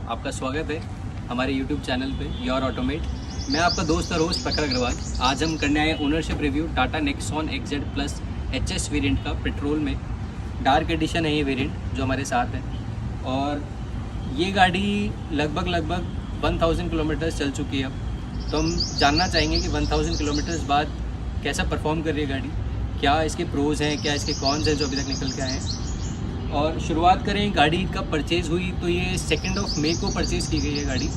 आपका स्वागत है हमारे YouTube चैनल पे योर ऑटोमेट। मैं आपका दोस्त और होस्ट प्रखर अग्रवाल। आज हम करने आए ownership review Tata Nexon XZ plus HS variant का पेट्रोल में। डार्क एडिशन है ये वेरिएंट जो हमारे साथ है, और ये गाड़ी लगभग 1000 किलोमीटर्स चल चुकी है अब। तो हम जानना चाहेंगे कि 1000 किलोमीटर्स बाद कैसा परफॉर्म कर रही है गाड़ी, क्या इसके प्रोज हैं, क्या इसके कॉन्स हैं जो अभी तक निकल के आए हैं। और शुरुआत करें, गाड़ी का परचेज़ हुई तो ये 2 मई को परचेज़ की गई है गाड़ी,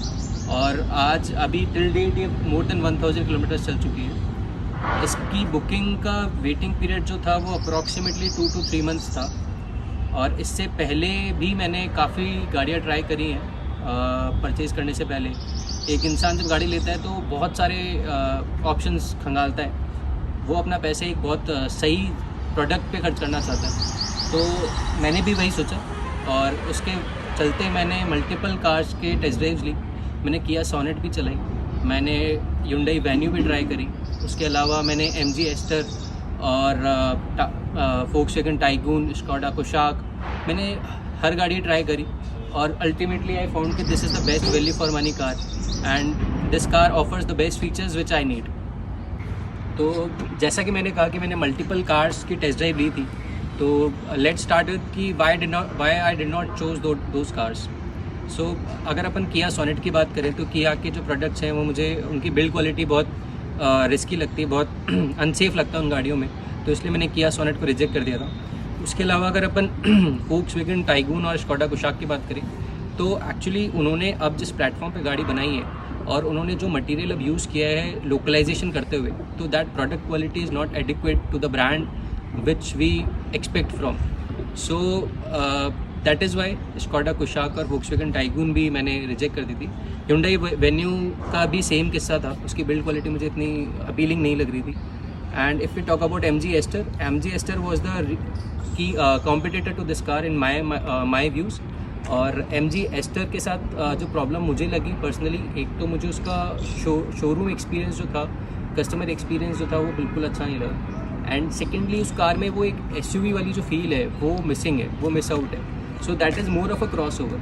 और आज अभी टिल डेट ये मोर देन 1000 किलोमीटर्स चल चुकी है। इसकी बुकिंग का वेटिंग पीरियड जो था वो अप्रॉक्सीमेटली 2 to 3 मंथ्स था, और इससे पहले भी मैंने काफ़ी गाड़ियाँ ट्राई करी हैं परचेज़ करने से पहले। एक इंसान जब गाड़ी लेता है तो बहुत सारे ऑप्शंस खंगालता है, वो अपना पैसे एक बहुत सही प्रोडक्ट पे खर्च करना चाहता है। तो मैंने भी वही सोचा, और उसके चलते मैंने मल्टीपल कार्स के टेस्ट ड्राइव्स ली। मैंने किया सोनेट भी चलाई, मैंने Hyundai वेन्यू भी ट्राई करी, उसके अलावा मैंने MG एस्टर और Volkswagen टाइगून, स्कोडा कुशाक, मैंने हर गाड़ी ट्राई करी, और अल्टीमेटली आई फाउंड कि this is the best value for money car, and this car offers the best features which I need. तो जैसा कि मैंने कहा कि मैंने मल्टीपल कार्स की टेस्ट ड्राइव ली थी, तो लेट्स स्टार्ट विद कि why I did not choose those cars. So अगर अपन किया सोनेट की बात करें तो किया के जो प्रोडक्ट्स हैं वो मुझे उनकी बिल्ड क्वालिटी बहुत रिस्की लगती है, बहुत अनसेफ लगता है उन गाड़ियों में, तो इसलिए मैंने किया सोनेट को रिजेक्ट कर दिया था। उसके अलावा अगर अपन Volkswagen टाइगून और स्कोडा कुशाक की बात करें तो एक्चुअली उन्होंने अब जिस प्लेटफॉर्म पे गाड़ी बनाई है और उन्होंने जो मटेरियल अब यूज़ किया है लोकलाइजेशन करते हुए, तो that product quality is not adequate to the brand which we expect from. So that is why Skoda Kushaq और Volkswagen टाइगून भी मैंने रिजेक्ट कर दी थी। Hyundai वेन्यू का भी सेम किस्सा था, उसकी बिल्ड क्वालिटी मुझे इतनी अपीलिंग नहीं लग रही थी। And if we talk about MG Astor was the key competitor to this car in my views. और MG एस्टर के साथ जो प्रॉब्लम मुझे लगी पर्सनली, एक तो मुझे उसका शोरूम एक्सपीरियंस जो था, कस्टमर एक्सपीरियंस जो था वो बिल्कुल अच्छा नहीं लगा। एंड सेकेंडली उस कार में वो एक SUV वाली जो फील है वो मिसिंग है, वो मिस आउट है। So that is more of a cross over.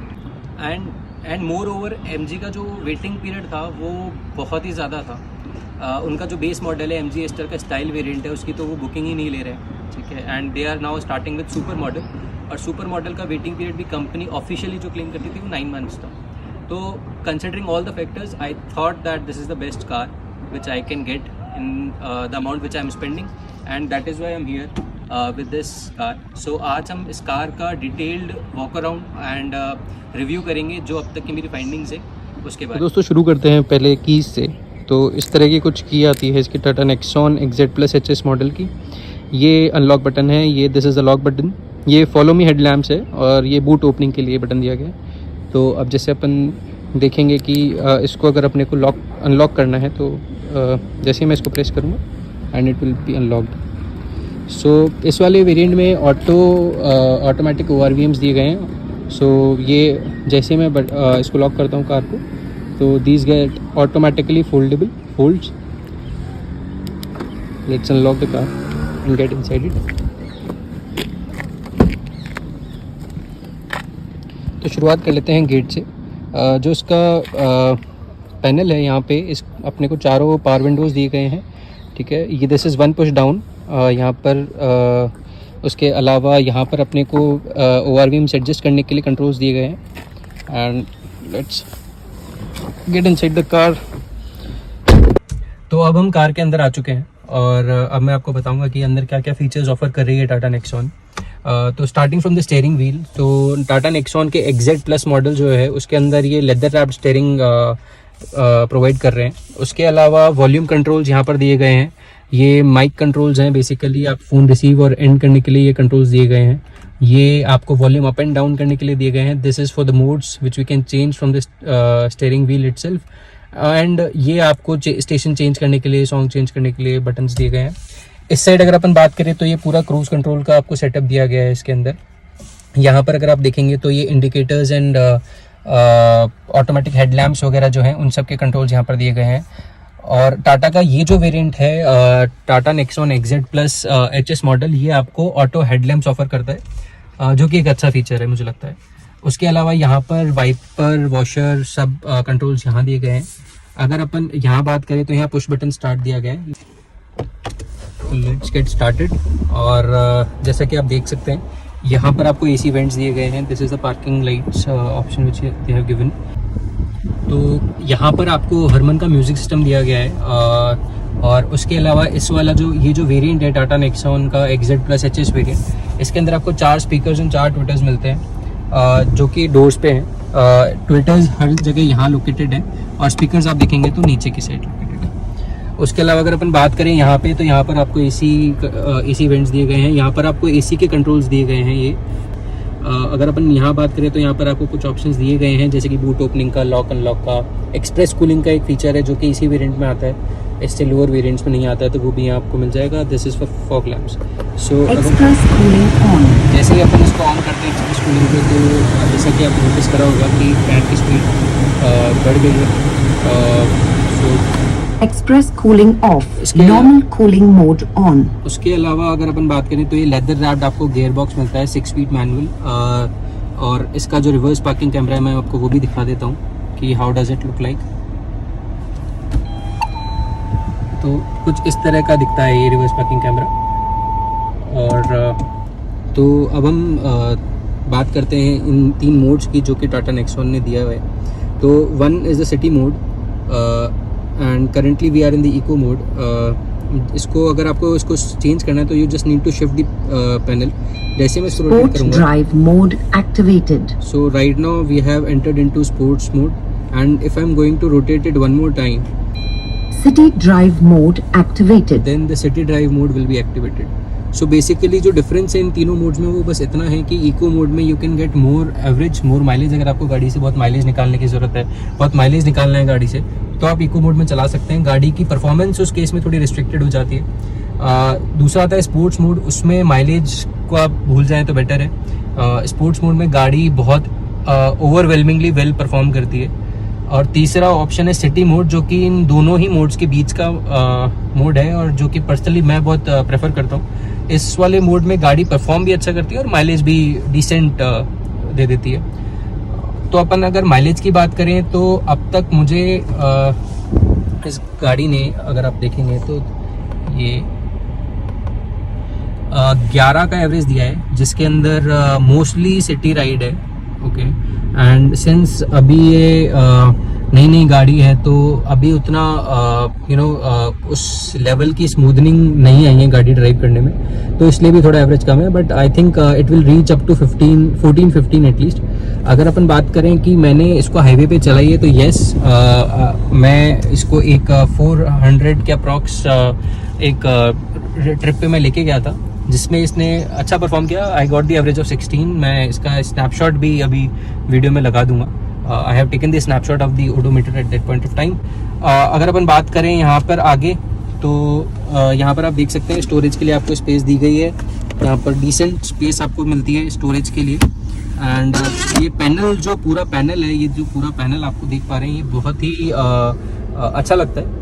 And more over MG का जो वेटिंग पीरियड था वो बहुत ही ज़्यादा था। उनका जो बेस मॉडल है MG एस्टर का स्टाइल वेरिएंट है, उसकी तो वो बुकिंग ही नहीं ले रहे हैं, ठीक है। And they are now starting with super model, और सुपर मॉडल का वेटिंग पीरियड भी कंपनी ऑफिशियली जो क्लेम करती थी वो 9 मंथ्स था। तो considering all the factors I thought that this is the best car which I can get in the amount which I am spending, and that is why I'm here with this car. So आज हम इस car का detailed walk around and review करेंगे जो अब तक की मेरी फाइंडिंग्स है उसके बाद। तो दोस्तों शुरू करते हैं पहले कीज़ से। तो इस तरह की कुछ की आती है इसकी Tata Nexon XZ plus HS model की। ये अनलॉक बटन है, ये this is a lock button. ये फॉलो मी हेडलैम्प्स है, और ये बूट ओपनिंग के लिए बटन दिया गया है। तो अब जैसे अपन देखेंगे कि इसको अगर अपने को अनलॉक करना है तो जैसे मैं इसको प्रेस करूँगा and it will be unlocked. So इस वाले वेरिएंट में ऑटोमेटिक ORVMs दिए गए हैं। सो ये जैसे मैं इसको लॉक करता हूँ कार को, तो these get automatically folds. Let's unlock the car and get inside it. तो शुरुआत कर लेते हैं गेट से। जो इसका पैनल है, यहाँ पे इस अपने को चारों पावर विंडोज़ दिए गए हैं, ठीक है। ये दिस इज़ 1 पुश डाउन। यहाँ पर उसके अलावा यहाँ पर अपने को ORVMs एडजस्ट करने के लिए कंट्रोल्स दिए गए हैं। And let's get inside the car. तो अब हम कार के अंदर आ चुके हैं, और अब मैं आपको बताऊंगा कि अंदर क्या क्या फीचर्स ऑफर कर रही है टाटा नेक्सॉन। तो starting from the steering wheel, तो टाटा नेक्सॉन के XZ प्लस मॉडल जो है उसके अंदर ये लेदर रैप्ड स्टीयरिंग प्रोवाइड कर रहे हैं। उसके अलावा वॉल्यूम कंट्रोल्स यहाँ पर दिए गए हैं। ये माइक कंट्रोल्स हैं, बेसिकली आप फ़ोन रिसीव और एंड करने के लिए ये कंट्रोल्स दिए गए हैं। ये आपको वॉल्यूम अप एंड डाउन करने के लिए दिए गए हैं। This is for the modes which we can change from the steering wheel itself. And ये आपको स्टेशन चेंज करने के लिए, सॉन्ग चेंज करने के लिए बटन्स दिए गए हैं। इस साइड अगर अपन बात करें तो ये पूरा क्रूज़ कंट्रोल का आपको सेटअप दिया गया है इसके अंदर। यहाँ पर अगर आप देखेंगे तो ये इंडिकेटर्स एंड ऑटोमेटिक हेडलैम्प्स वगैरह जो हैं उन सब के कंट्रोल्स यहाँ पर दिए गए हैं। और टाटा का ये जो वेरिएंट है Tata Nexon XZ plus HS model, ये आपको ऑटो हेडलैम्प्स ऑफर करता है, जो कि एक अच्छा फीचर है मुझे लगता है। उसके अलावा यहाँ पर वाइपर, वॉशर सब कंट्रोल्स यहाँ दिए गए हैं। अगर अपन यहाँ बात करें तो यहाँ पुश बटन स्टार्ट दिया गया है। Let's get started. और जैसा कि आप देख सकते हैं यहाँ पर आपको एसी वेंट्स दिए गए हैं। This is the parking lights option which they have given. तो यहाँ पर आपको हरमन का म्यूज़िक सिस्टम दिया गया है। और उसके अलावा इस वाला जो वेरिएंट है टाटा नेक्सॉन का XZ प्लस HS वेरिएंट, इसके अंदर आपको 4 स्पीकर्स और 4 ट्विटर्स मिलते हैं जो कि डोर्स पे हैं। ट्विटर्स हर जगह यहाँ लोकेटेड है और स्पीकर्स आप देखेंगे तो नीचे की साइड लोकेटेड है। उसके अलावा अगर अपन बात करें यहाँ पे, तो यहाँ पर आपको AC वेंट्स दिए गए हैं। यहाँ पर आपको AC के कंट्रोल्स दिए गए हैं। ये अगर अपन यहाँ बात करें तो यहाँ पर आपको कुछ ऑप्शंस दिए गए हैं, जैसे कि बूट ओपनिंग का, लॉक अनलॉक का, एक्सप्रेस कूलिंग का एक फीचर है जो कि इसी वेरिएंट में आता है, इससे लोअर वेरिएंट्स में नहीं आता है, तो वो भी यहाँ आपको मिल जाएगा। This is for fog lamps. So express cooling on. जैसे ही अपन इसको ऑन करते हैं एक्सप्रेस कूलिंग पे, तो जैसा कि आप नोटिस करा होगा कि फैन की स्पीड बढ़ गई है। So express cooling off, normal cooling mode on. उसके अलावा अगर अपन बात करें तो ये लेदर रैप्ड आपको गियर बॉक्स मिलता है, 6 स्पीड मैनुअल। और इसका जो रिवर्स पार्किंग कैमरा है मैं आपको वो भी दिखा देता हूँ कि how does it look like. तो कुछ इस तरह का दिखता है ये रिवर्स पार्किंग कैमरा। और तो अब हम बात करते हैं इन 3 मोड्स की जो कि टाटा नेक्सॉन ने दिया हुआ है। तो 1 is the city mode and currently we are in the eco mode. इसको अगर आपको इसको चेंज करना है तो you just need to shift the panel. जैसे मैं इसको रोटेट करूंगा, drive mode activated. So right now we have entered into sports mode and if I am going to rotate it one more time, city drive mode activated, then the city drive mode will be activated. So basically जो difference है इन तीनों modes में वो बस इतना है कि eco mode में you can get more average, more mileage. अगर आपको गाड़ी से बहुत माइलेज निकालने की ज़रूरत है, बहुत माइलेज निकालना है गाड़ी से, तो आप इको मोड में चला सकते हैं। गाड़ी की परफॉर्मेंस उस केस में थोड़ी रिस्ट्रिक्टेड हो जाती है। दूसरा आता है स्पोर्ट्स मोड, उसमें माइलेज को आप भूल जाएं तो बेटर है। स्पोर्ट्स मोड में गाड़ी बहुत ओवरवेलमिंगली वेल परफॉर्म करती है। और तीसरा ऑप्शन है सिटी मोड, जो कि इन दोनों ही मोड्स के बीच का मोड है और जो कि पर्सनली मैं बहुत प्रेफर करता हूँ। इस वाले मोड में गाड़ी परफॉर्म भी अच्छा करती है और माइलेज भी डिसेंट दे देती है। तो अपन अगर माइलेज की बात करें तो अब तक मुझे इस गाड़ी ने, अगर आप देखेंगे तो ये 11 का एवरेज दिया है, जिसके अंदर मोस्टली सिटी राइड है। ओके, एंड सिंस अभी ये नई नई गाड़ी है तो अभी उतना उस लेवल की स्मूथनिंग नहीं आई है गाड़ी ड्राइव करने में, तो इसलिए भी थोड़ा एवरेज कम है। But I think it will reach up to 14-15 at least. अगर अपन बात करें कि मैंने इसको हाईवे पे चलाई है तो येस, मैं इसको एक 400 के अप्रॉक्स एक ट्रिप पे मैं लेके गया था, जिसमें इसने अच्छा परफॉर्म किया। I got the average of 16। मैं इसका स्नैपशॉट भी अभी वीडियो में लगा दूंगा। I have taken the snapshot of the odometer at that point of time. अगर अपन बात करें यहाँ पर आगे, तो यहाँ पर आप देख सकते हैं स्टोरेज के लिए आपको स्पेस दी गई है। यहाँ पर डिसेंट स्पेस आपको मिलती है स्टोरेज के लिए। एंड ये पैनल, जो पूरा पैनल है, ये जो पूरा पैनल आपको देख पा रहे हैं, ये बहुत ही अच्छा लगता है।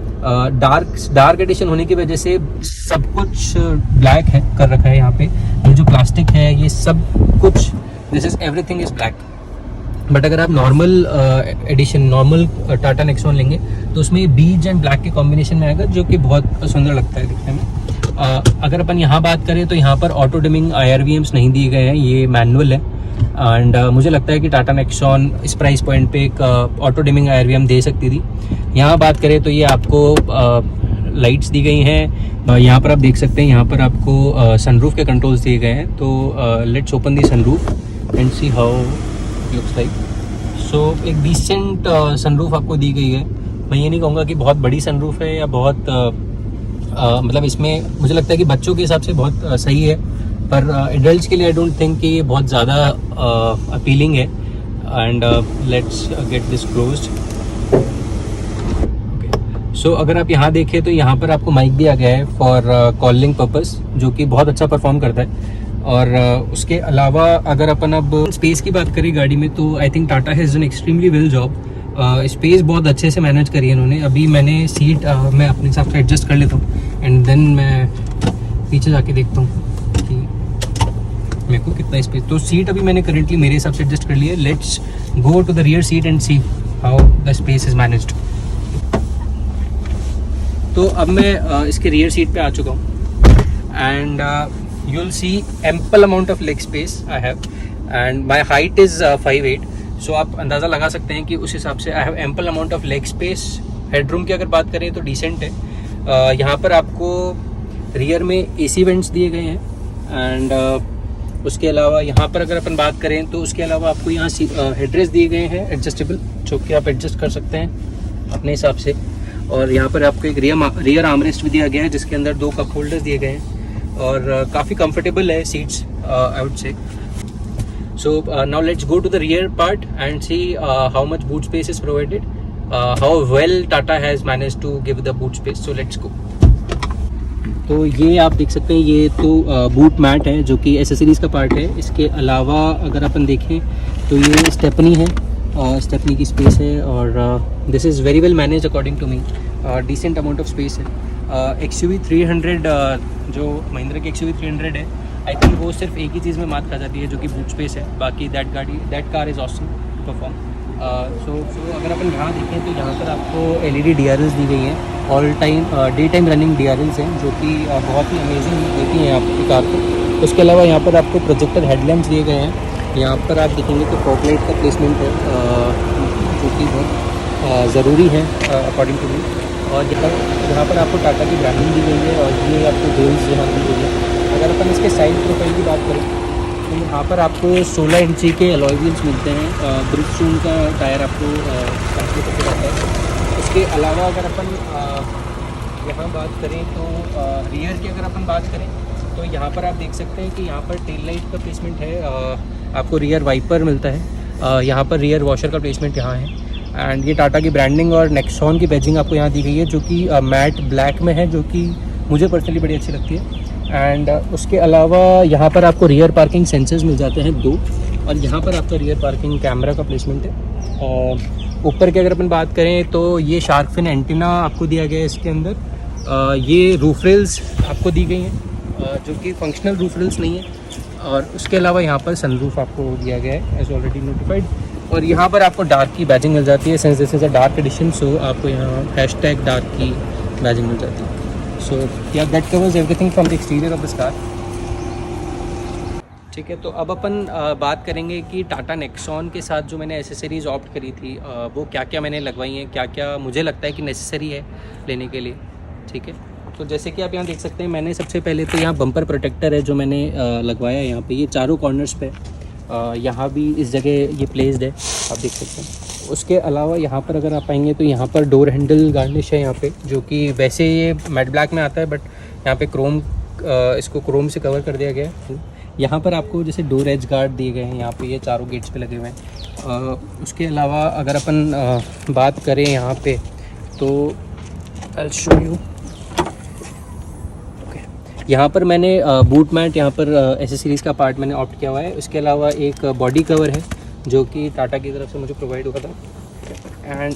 डार्क एडिशन होने की वजह से सब कुछ ब्लैक है कर रखा है। यहाँ पे ये जो प्लास्टिक है, ये सब कुछ, this is everything is black. But अगर आप normal edition, normal Tata Nexon लेंगे तो उसमें बीज एंड ब्लैक के कॉम्बिनेशन में आएगा, जो कि बहुत सुंदर लगता है दिखने में। अगर अपन यहाँ बात करें तो यहाँ पर ऑटो डिमिंग IRVMs नहीं दिए गए हैं, ये मैनुअल है। एंड मुझे लगता है कि टाटा नेक्सॉन इस प्राइस पॉइंट पे एक ऑटो डिमिंग IRVM दे सकती थी। यहाँ बात करें तो ये आपको लाइट्स दी गई हैं। यहाँ पर आप देख सकते हैं, यहाँ पर आपको सनरूफ के कंट्रोल्स दिए गए हैं। तो let's open the sunroof and see how looks like. So एक डिसेंट सनरूफ आपको दी गई है। मैं ये नहीं कहूँगा कि बहुत बड़ी सनरूफ है या बहुत मतलब इसमें मुझे लगता है कि बच्चों के हिसाब से बहुत सही है, पर एडल्ट्स के लिए आई डोंट थिंक कि ये बहुत ज़्यादा अपीलिंग है। And let's get this closed. So अगर आप यहाँ देखें तो यहाँ पर आपको माइक दिया गया है फॉर कॉलिंग पर्पस, जो कि बहुत अच्छा परफॉर्म करता है। और उसके अलावा अगर अपन अब स्पेस की बात करें गाड़ी में, तो I think Tata has done extremely well job. Space बहुत अच्छे से मैनेज करी है इन्होंने। अभी मैंने सीट मैं अपने हिसाब से एडजस्ट कर लेता हूँ एंड देन मैं पीछे जाके देखता हूँ कि मेरे को कितना स्पेस। तो सीट अभी मैंने करेंटली मेरे हिसाब से एडजस्ट कर लिया है। Let's go to the rear seat and see how the space is managed. तो अब मैं इसके रियर सीट पे आ चुका हूँ and you will C ample amount of leg space I have and my height is 5'8", सो आप अंदाज़ा लगा सकते हैं कि उस हिसाब से I have ample amount of leg space. Headroom की अगर बात करें तो डिसेंट है। यहाँ पर आपको रियर में AC वेंट्स दिए गए हैं एंड उसके अलावा यहाँ पर अगर अपन बात करें तो उसके अलावा आपको यहाँ हेडरेस्ट दिए गए हैं एडजस्टेबल, जो कि आप एडजस्ट कर सकते हैं अपने हिसाब से। और यहाँ पर आपको एक रियर आर्मरेस्ट भी दिया गया है जिसके अंदर 2 कप होल्डर्स दिए गए हैं और काफ़ी कंफर्टेबल है seats I would say. So now let's go to the rear part and see how much boot space is provided, how well Tata has managed to give the boot space. So let's go. तो ये आप देख सकते हैं, ये तो boot mat है जो कि एसेसरीज का पार्ट है। इसके अलावा अगर अपन देखें तो ये स्टेपनी है, स्टेपनी की स्पेस है और this is very well manage according to me. Decent amount of space है। XUV 300 जो महिंद्रा की XUV 300 है, आई थिंक वो सिर्फ एक ही चीज़ में मात खा जाती है जो कि बूट स्पेस है। बाकी that car is awesome perform. So अगर अपन यहाँ देखें तो यहाँ पर आपको LED DRLs दी गई हैं, all time day time running DRLs हैं जो कि बहुत ही अमेजिंग देती हैं आपकी कार को। उसके अलावा यहाँ पर आपको प्रोजेक्टर हेडलैम्प्स दिए गए हैं। यहाँ पर आप देखेंगे तो फॉग लाइट का प्लेसमेंट है जो कि बहुत ज़रूरी है अकॉर्डिंग टू मी। और यहाँ पर आपको टाटा की ब्रांडिंग दी गई है और ये आपको व्हील्स यहाँ दी गई है। अगर अपन इसके साइड प्रोफाइल की बात करें तो यहाँ पर आपको 16 इंची के अलॉय व्हील्स मिलते हैं। ब्रिजस्टोन का टायर आपको कंपनी करके रहता है। इसके अलावा अगर अपन यहाँ बात करें तो रियर की अगर अपन बात करें तो यहाँ पर आप देख सकते हैं कि यहाँ पर टेल लाइट का प्लेसमेंट है, आपको रियर वाइपर मिलता है, यहाँ पर रियर वॉशर का प्लेसमेंट यहाँ है एंड ये टाटा की ब्रांडिंग और नेक्सॉन की बैजिंग आपको यहाँ दी गई है जो कि मैट ब्लैक में है, जो कि मुझे पर्सनली बड़ी अच्छी लगती है। एंड उसके अलावा यहाँ पर आपको रियर पार्किंग सेंसर्स मिल जाते हैं 2 और यहाँ पर आपका रियर पार्किंग कैमरा का प्लेसमेंट है। और ऊपर की अगर अपन बात करें तो ये शार्क फिन एंटीना आपको दिया गया है इसके अंदर। ये रूफ रेल्स आपको दी गई हैं जो कि फंक्शनल रूफ रेल्स नहीं है। और उसके अलावा यहाँ पर सनरूफ आपको दिया गया है एज ऑलरेडी नोटिफाइड। और यहाँ पर आपको डार्क की बैजिंग मिल जाती है, since this is a dark edition, so आपको यहाँ #डार्क की बैजिंग मिल जाती है। सो या that covers everything from the exterior of the car. ठीक है, तो अब अपन बात करेंगे कि टाटा नेक्सॉन के साथ जो मैंने एसेसरीज़ ऑप्ट करी थी वो क्या क्या मैंने लगवाई हैं, क्या क्या मुझे लगता है कि नेसेसरी है लेने के लिए। ठीक है, तो जैसे कि आप यहाँ देख सकते हैं, मैंने सबसे पहले तो यहाँ बम्पर प्रोटेक्टर है जो मैंने लगवाया है यहाँ पे, ये चारों कॉर्नर्स पे, यहाँ भी इस जगह ये प्लेस्ड है, आप देख सकते हैं। उसके अलावा यहाँ पर अगर आप आएंगे तो यहाँ पर डोर हैंडल गार्निश है यहाँ पे, जो कि वैसे ये मैट ब्लैक में आता है बट यहाँ पे क्रोम, इसको क्रोम से कवर कर दिया गया है। यहाँ पर आपको जैसे डोर एज गार्ड दिए गए हैं यहाँ पे, ये चारों गेट्स पे लगे हुए हैं। उसके अलावा अगर अपन बात करें यहाँ पे तो आई शो यू, यहाँ पर मैंने बूट मैट, यहाँ पर एसेसरीज़ का पार्ट मैंने ऑप्ट किया हुआ है। उसके अलावा एक बॉडी कवर है जो कि टाटा की तरफ से मुझे प्रोवाइड हुआ था। एंड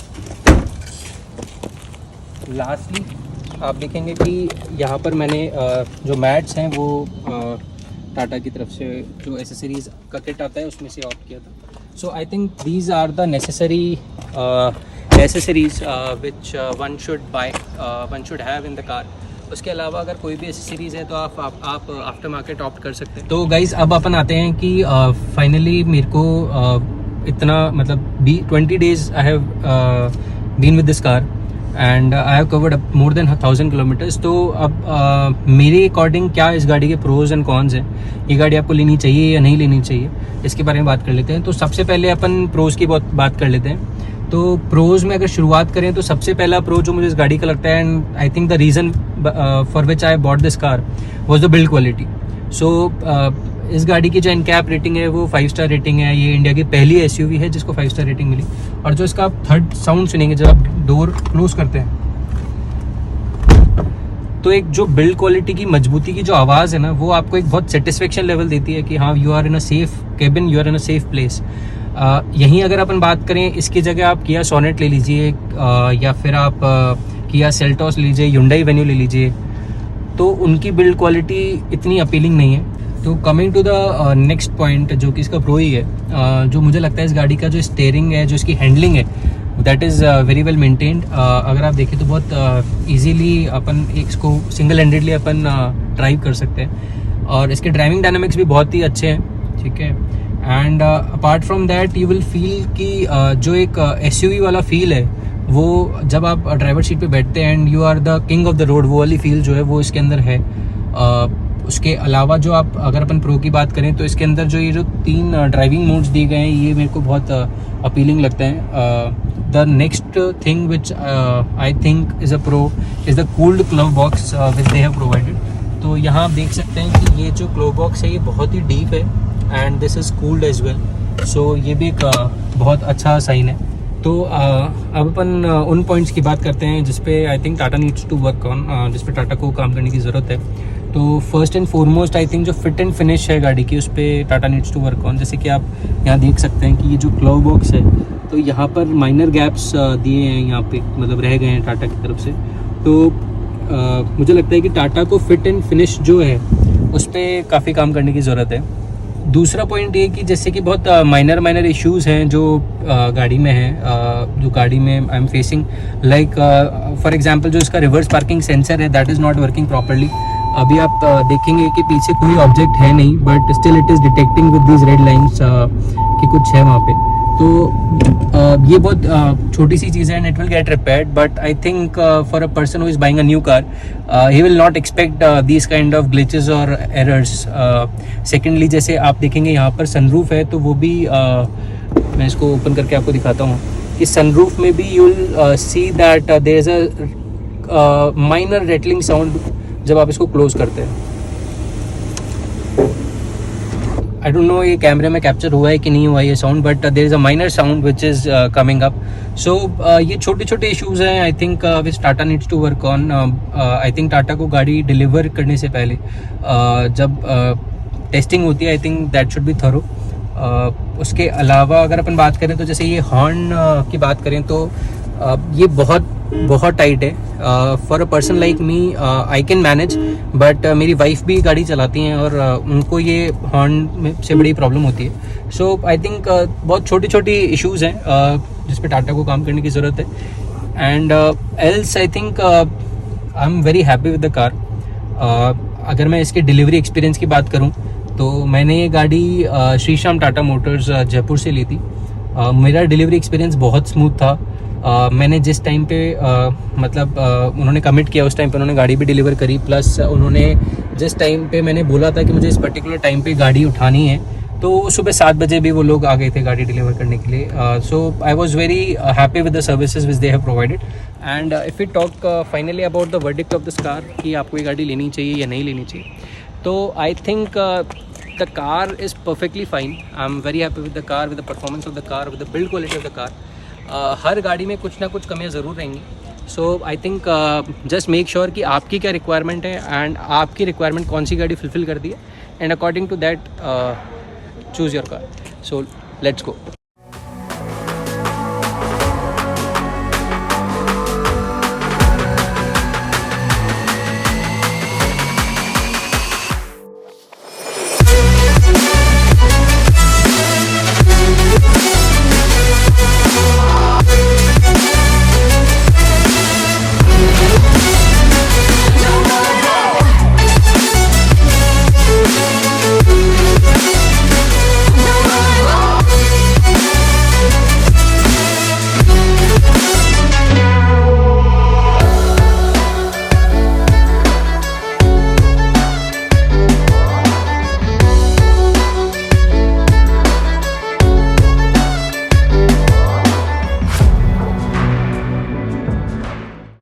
लास्टली आप देखेंगे कि यहाँ पर मैंने जो मैट्स हैं वो टाटा की तरफ से जो एसेसरीज़ का किट आता है उसमें से ऑप्ट किया था। So I think these are the necessary accessories which one should have in the car. उसके अलावा अगर कोई भी एसेसरीज़ है तो आप आफ्टर मार्केट ऑप्ट कर सकते हैं। तो गाइज़ अब अपन आते हैं कि फाइनली मेरे को इतना मतलब 20 days I have been with this car and I have covered more than 1000 kilometres. तो अब मेरे अकॉर्डिंग क्या इस गाड़ी के प्रोज एंड कॉन्स हैं, ये गाड़ी आपको लेनी चाहिए या नहीं लेनी चाहिए, इसके बारे में बात कर लेते हैं। तो सबसे पहले अपन प्रोज की बात कर लेते हैं। तो प्रोज में अगर शुरुआत करें तो सबसे पहला प्रो जो मुझे इस गाड़ी का लगता है, and I think the reason for which I bought this car was the build quality. So इस गाड़ी की जो एनकैप रेटिंग है वो 5 स्टार रेटिंग है। ये इंडिया की पहली SUV है जिसको 5 स्टार रेटिंग मिली। और जो इसका आप थर्ड साउंड सुनेंगे जब आप डोर क्लोज करते हैं, तो एक जो बिल्ड क्वालिटी की मजबूती की जो आवाज़ है ना, वो आपको एक बहुत सेटिस्फेक्शन लेवल देती है कि हाँ, you are in a safe cabin, you are in a safe place. यहीं अगर अपन बात करें, इसकी जगह आप किया सोनेट ले लीजिए या फिर आप किया सेल्टॉस ले लीजिए, Hyundai वेन्यू ले लीजिए, तो उनकी बिल्ड क्वालिटी इतनी अपीलिंग नहीं है। तो coming to the next point जो कि इसका प्रो ही है, जो मुझे लगता है इस गाड़ी का जो स्टेयरिंग है, जो इसकी हैंडलिंग है, that is very well maintained. अगर आप देखें तो बहुत ईजीली अपन इसको सिंगल हैंडेडली अपन ड्राइव कर सकते हैं, और इसके ड्राइविंग डायनामिक्स भी बहुत ही अच्छे हैं, ठीक है। And apart from that you will feel कि जो एक SUV वाला फील है वो जब आप ड्राइवर सीट पे बैठते हैं and you are the king of the road, वो वाली फील जो है वो इसके अंदर है। उसके अलावा जो आप अगर अपन प्रो की बात करें तो इसके अंदर जो ये जो 3 ड्राइविंग मोड्स दिए गए हैं ये मेरे को बहुत अपीलिंग लगता है। The next thing which I think is a pro is the cooled glove box which they have provided. तो यहाँ आप देख सकते हैं कि ये जो ग्लव बॉक्स है ये बहुत ही डीप है and this is cooled as well, so ये भी एक बहुत अच्छा साइन है। तो अब अपन उन पॉइंट्स की बात करते हैं जिसपे I think Tata needs to work on, जिसपे टाटा को काम करने की ज़रूरत है। तो first and foremost I think जो फिट एंड फिनिश है गाड़ी की उस पर Tata needs to work on. जैसे कि आप यहाँ देख सकते हैं कि ये जो ग्लव बॉक्स है तो यहाँ पर माइनर गैप्स दिए हैं, यहाँ पे मतलब रह गए हैं टाटा की तरफ से। तो मुझे लगता है कि टाटा को फिट एंड फिनिश जो है उस पर काफ़ी काम करने की ज़रूरत है। दूसरा पॉइंट ये कि जैसे कि बहुत माइनर इश्यूज़ हैं जो गाड़ी में हैं, जो गाड़ी में I am facing, like for example जो इसका रिवर्स पार्किंग सेंसर है that is not working properly. अभी आप देखेंगे कि पीछे कोई ऑब्जेक्ट है नहीं but still it is detecting with these red lines कि कुछ है वहाँ पे। तो ये बहुत छोटी सी चीज़ है and it will get repaired, but I think for a person who is buying a new car he will not expect these kind of glitches और एरर्स। सेकेंडली जैसे आप देखेंगे यहाँ पर सनरूफ है तो वो भी मैं इसको ओपन करके आपको दिखाता हूँ कि सनरूफ में भी you will see that there is a minor rattling sound जब आप इसको क्लोज करते हैं। आई डोंट नो ये कैमरे में कैप्चर हुआ है कि नहीं हुआ ये sound, but there is a minor sound which is coming up. So ये छोटे छोटे इश्यूज़ हैं I think which Tata needs to work on. I think Tata को गाड़ी डिलीवर करने से पहले जब टेस्टिंग होती है I think that should be thorough. उसके अलावा अगर अपन बात करें तो जैसे ये हॉर्न की बात करें तो ये बहुत टाइट है। For a person like me I can manage, but मेरी वाइफ भी गाड़ी चलाती हैं और उनको ये हॉर्न में से बड़ी प्रॉब्लम होती है। सो आई थिंक बहुत छोटी छोटी इश्यूज़ हैं जिस पे टाटा को काम करने की ज़रूरत है। And else I think I am very happy with the car. अगर मैं इसके डिलीवरी एक्सपीरियंस की बात करूं तो मैंने ये गाड़ी श्री श्याम टाटा मोटर्स जयपुर से ली थी। मेरा डिलीवरी एक्सपीरियंस बहुत स्मूथ था। मैंने जिस टाइम पे मतलब उन्होंने कमिट किया उस टाइम पे उन्होंने गाड़ी भी डिलीवर करी, प्लस उन्होंने जिस टाइम पे मैंने बोला था कि मुझे इस पर्टिकुलर टाइम पे गाड़ी उठानी है तो सुबह 7 बजे भी वो लोग आ गए थे गाड़ी डिलीवर करने के लिए। So I was very happy with the services which they have provided. And if you talk finally about the verdict of this car कि आपको ये गाड़ी लेनी चाहिए या नहीं लेनी चाहिए, तो I think the car is perfectly fine. I am very happy with the car, with the performance of the car, with the build quality of the car. हर गाड़ी में कुछ ना कुछ कमियां ज़रूर रहेंगी। So I think just make sure कि आपकी क्या रिक्वायरमेंट है एंड आपकी रिक्वायरमेंट कौन सी गाड़ी फुलफिल कर दी है, and according to that choose your car. So let's go.